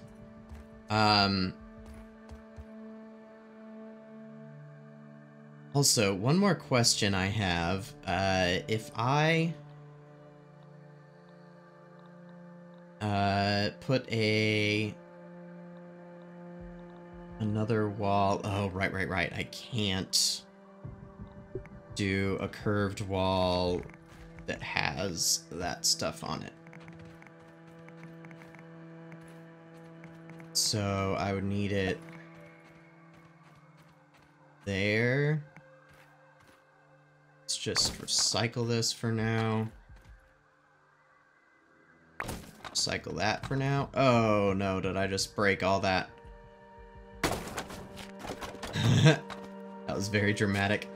Also, one more question I have. If I put another wall... Oh, right. I can't do a curved wall that has that stuff on it. So I would need it there. Let's just recycle this for now. Recycle that for now. Oh no, did I just break all that? That was very dramatic.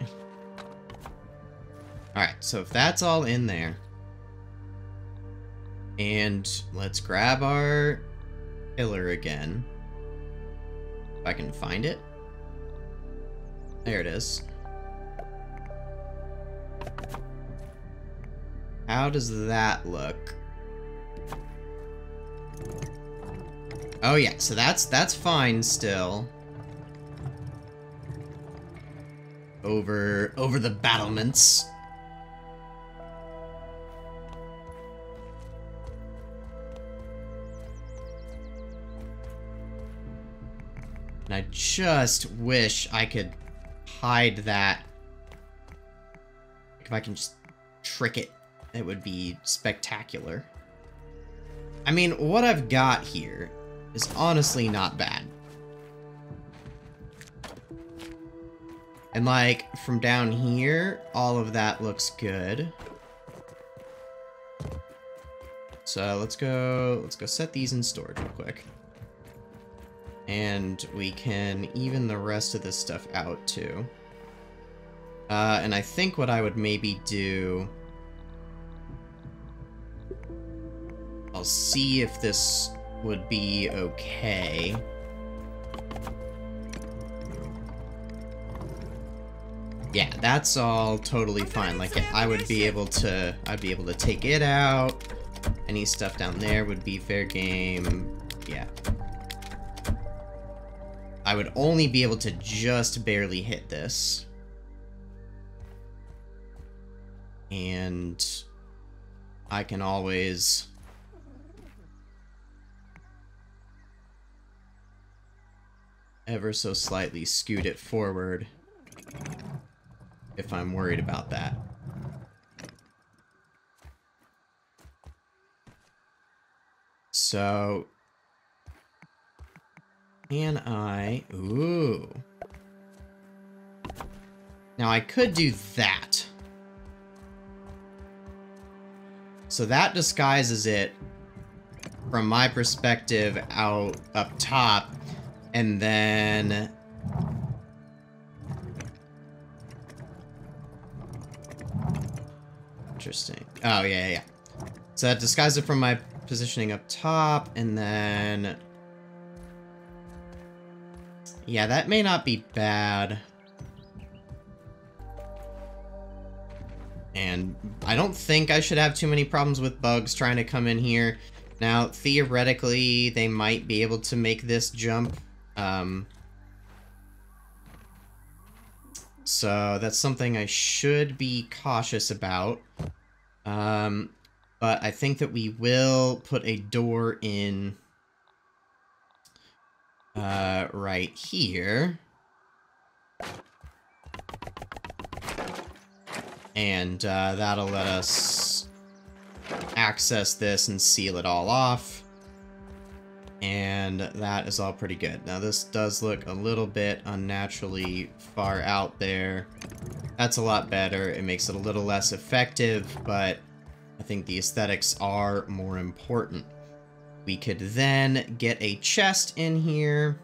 Alright, so if that's all in there, and let's grab our pillar again. If I can find it. There it is. How does that look? Oh yeah, so that's fine still. Over the battlements. And I just wish I could hide that. If I can just trick it, it would be spectacular. I mean, what I've got here is honestly not bad. And like, from down here, all of that looks good. So let's go set these in storage real quick. And we can even the rest of this stuff out too. And I think what I would maybe do... I'll see if this would be okay. Yeah, that's all totally fine. Like, I would be able to... I'd be able to take it out. Any stuff down there would be fair game. Yeah. I would only be able to just barely hit this. And I can always ever so slightly scoot it forward if I'm worried about that. So can I... Ooh. Now I could do that. So that disguises it from my perspective out up top, and then interesting. Oh yeah. So that disguises it from my positioning up top, and then yeah, that may not be bad. And I don't think I should have too many problems with bugs trying to come in here. Now, theoretically, they might be able to make this jump. So that's something I should be cautious about. But I think that we will put a door in right here. And that'll let us access this and seal it all off. And that is all pretty good. Now this does look a little bit unnaturally far out there. That's a lot better. It makes it a little less effective, but I think the aesthetics are more important. We could then get a chest in here.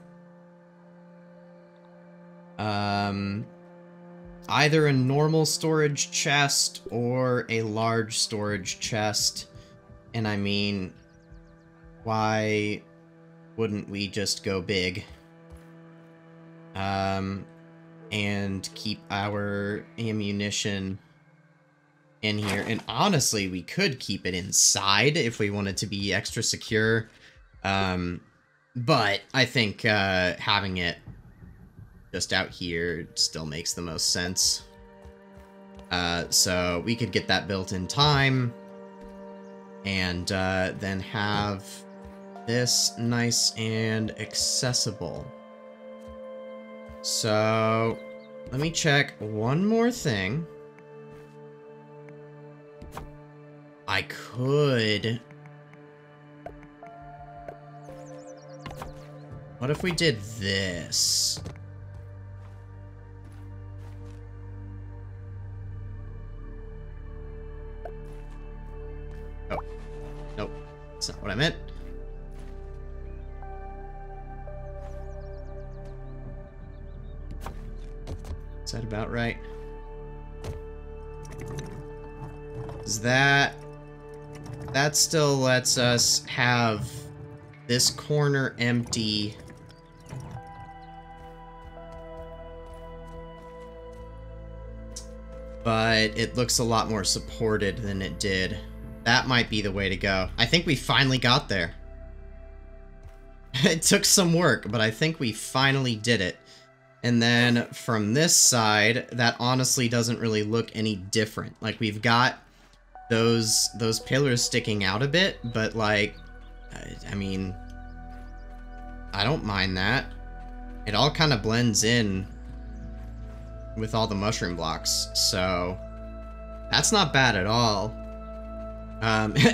Either a normal storage chest or a large storage chest. And I mean, why wouldn't we just go big? And keep our ammunition in here. And honestly, we could keep it inside if we wanted to be extra secure. But I think having it just out here still makes the most sense. So we could get that built in time, and then have this nice and accessible. So let me check one more thing. I could What if we did this? Oh. Nope. That's not what I meant. Is that about right? Is that still lets us have this corner empty. But it looks a lot more supported than it did. That might be the way to go. I think we finally got there. It took some work, but I think we finally did it. And then from this side, that honestly doesn't really look any different. Like, we've got those pillars sticking out a bit, but like, I mean, I don't mind that. It all kind of blends in with all the mushroom blocks, so that's not bad at all.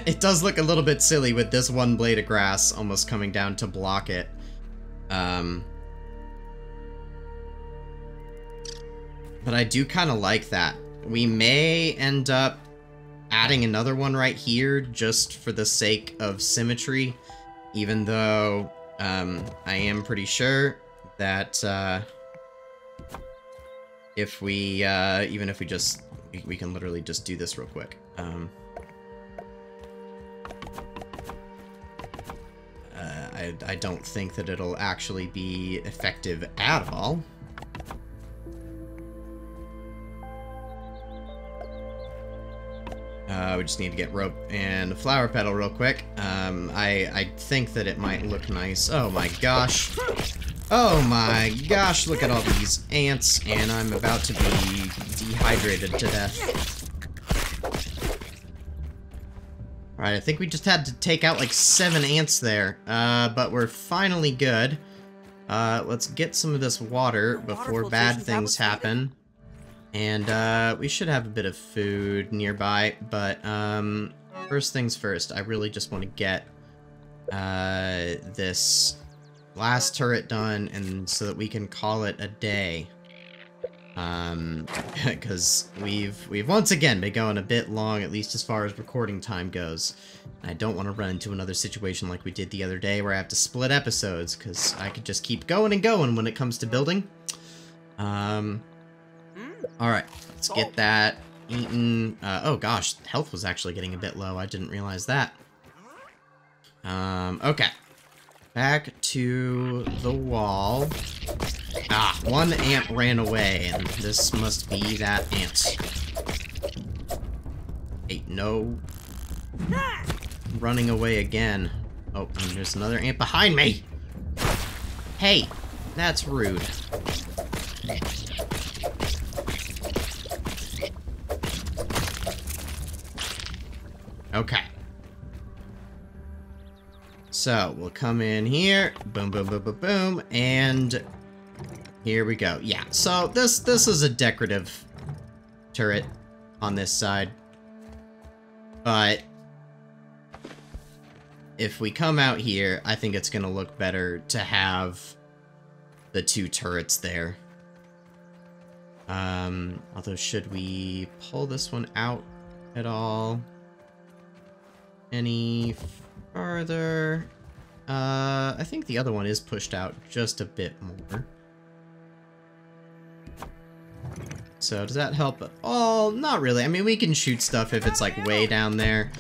It does look a little bit silly with this one blade of grass almost coming down to block it. But I do kind of like that. We may end up adding another one right here just for the sake of symmetry, even though I am pretty sure that if we, even if we just, we can literally just do this real quick. I don't think that it'll actually be effective at all. We just need to get rope and a flower petal real quick. I think that it might look nice. Oh my gosh. Oh my gosh, look at all these ants, and I'm about to be dehydrated to death. Alright, I think we just had to take out like 7 ants there, but we're finally good. Let's get some of this water before bad things happen. And we should have a bit of food nearby, but first things first, I really just want to get this last turret done, and so that we can call it a day. Because we've once again been going a bit long, at least as far as recording time goes. I don't want to run into another situation like we did the other day where I have to split episodes, because I could just keep going and going when it comes to building. Alright, let's get that eaten. Oh gosh, health was actually getting a bit low. I didn't realize that. Okay. Back to the wall. Ah, one ant ran away, and this must be that ant. Hey, no. Running away again. Oh, and there's another ant behind me! Hey, that's rude. Okay. So, we'll come in here, boom, boom, boom, boom, boom, and here we go. Yeah, so this is a decorative turret on this side, but if we come out here, I think it's gonna look better to have the 2 turrets there. Although, should we pull this one out at all? Any farther? I think the other one is pushed out just a bit more. So does that help at all? Not really. I mean, we can shoot stuff if it's like way down there.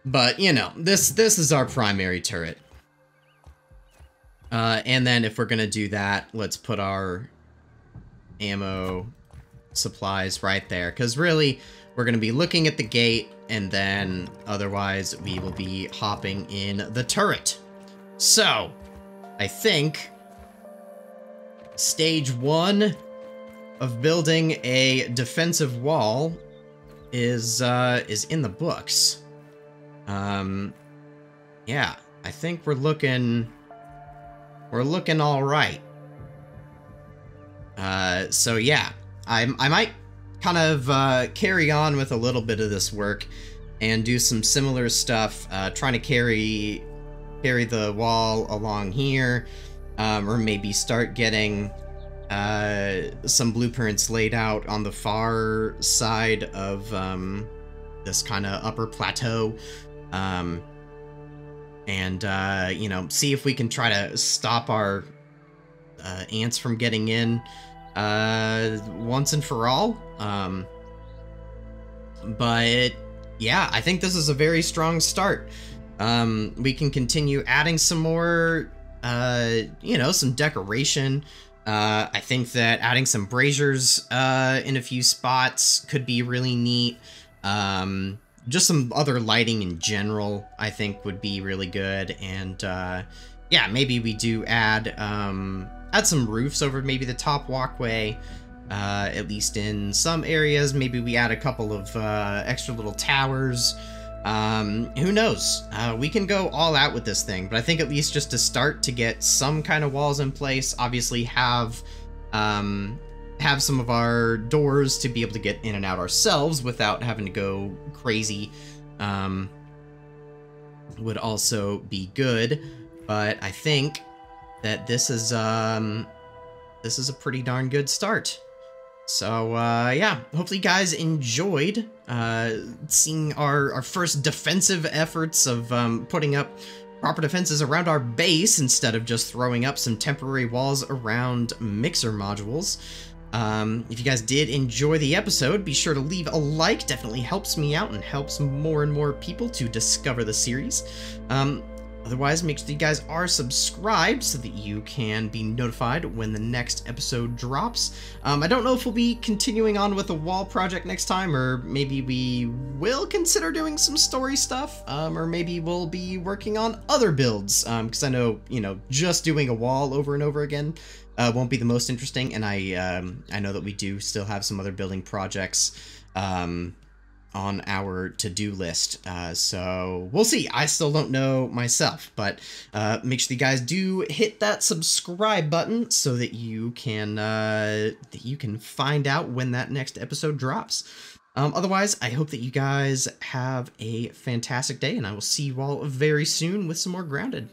But, you know, this is our primary turret. And then if we're gonna do that, let's put our ammo supplies right there. Because really, we're gonna be looking at the gate, and then otherwise we will be hopping in the turret. So, I think stage 1 of building a defensive wall is in the books. Yeah, I think we're looking all right. So yeah, I might kind of carry on with a little bit of this work and do some similar stuff, trying to carry carry the wall along here, or maybe start getting some blueprints laid out on the far side of this kind of upper plateau, and you know, see if we can try to stop our ants from getting in once and for all. But yeah, I think this is a very strong start. We can continue adding some more, you know, some decoration. I think that adding some braziers in a few spots could be really neat. Just some other lighting in general, I think, would be really good. And yeah, maybe we do add some roofs over maybe the top walkway. At least in some areas. Maybe we add a couple of extra little towers. Who knows? We can go all out with this thing, but I think at least just to start, to get some kind of walls in place, obviously have some of our doors to be able to get in and out ourselves without having to go crazy, would also be good. But I think that this is a pretty darn good start. So, yeah, hopefully you guys enjoyed seeing our first defensive efforts of putting up proper defenses around our base instead of just throwing up some temporary walls around mixer modules. If you guys did enjoy the episode, be sure to leave a like. Definitely helps me out and helps more and more people to discover the series. Otherwise, make sure you guys are subscribed so that you can be notified when the next episode drops. I don't know if we'll be continuing on with the wall project next time, or maybe we will consider doing some story stuff, or maybe we'll be working on other builds, because I know, you know, just doing a wall over and over again won't be the most interesting, and I know that we do still have some other building projects on our to-do list, so we'll see. I still don't know myself, but make sure you guys do hit that subscribe button so that you can find out when that next episode drops. Otherwise, I hope that you guys have a fantastic day, and I will see you all very soon with some more Grounded.